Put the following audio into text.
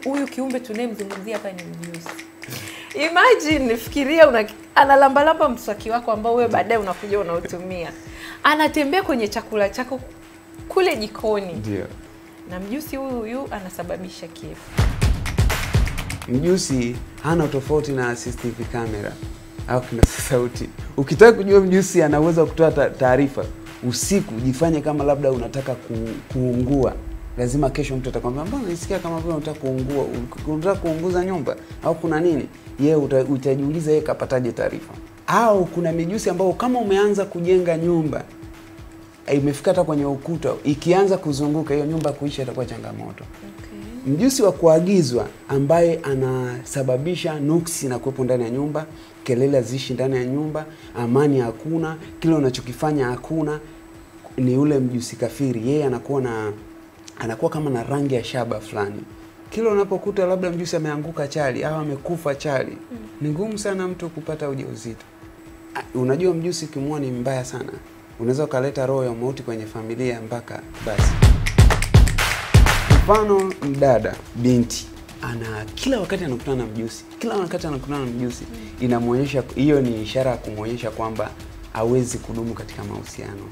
huyu kiumbe tunayemzungumzia hapa ni mjusi. Imagine, fikiria analambalamba mswaki wako ambao wewe baadaye unakuja unautumia. Anatembea kwenye chakula chako kule jikoni. Ndio. Na mjusi huyu anasababisha kifo. Mjusi hana tofauti na CCTV camera au kinasa sauti. Ukitaka kujua mjusi anaweza kutoa taarifa usiku, jifanye kama labda unataka kuungua. Lazima kesho mtu atakwambia, mbona nisikia kama vile unataka kuungua, unataka kuunguza nyumba au kuna nini? Yeye utajiuliza yeye kapataje taarifa. Au kuna mijusi ambao kama umeanza kujenga nyumba, imefika hata kwenye ukuta, ikianza kuzunguka hiyo nyumba kuisha itakuwa changamoto. Okay. Mjusi wa kuagizwa ambaye anasababisha nuksi na kuwepo ndani ya nyumba, kelele zishi ndani ya nyumba, amani hakuna, kile unachokifanya hakuna, ni ule mjusi kafiri. Yeye anakuwa kama na rangi ya shaba fulani. Kila unapokuta labda mjusi ameanguka chali au amekufa chali, ni ngumu sana mtu kupata ujauzito. Unajua mjusi kimua ni mbaya sana. Unaweza kuleta roho ya mauti kwenye familia mpaka basi. Mfano mdada, binti, kila wakati anakutana na mjusi. Kila wakati anakutana na mjusi, inamuonyesha, hiyo ni ishara ya kumuonyesha kwamba hawezi kudumu katika mahusiano.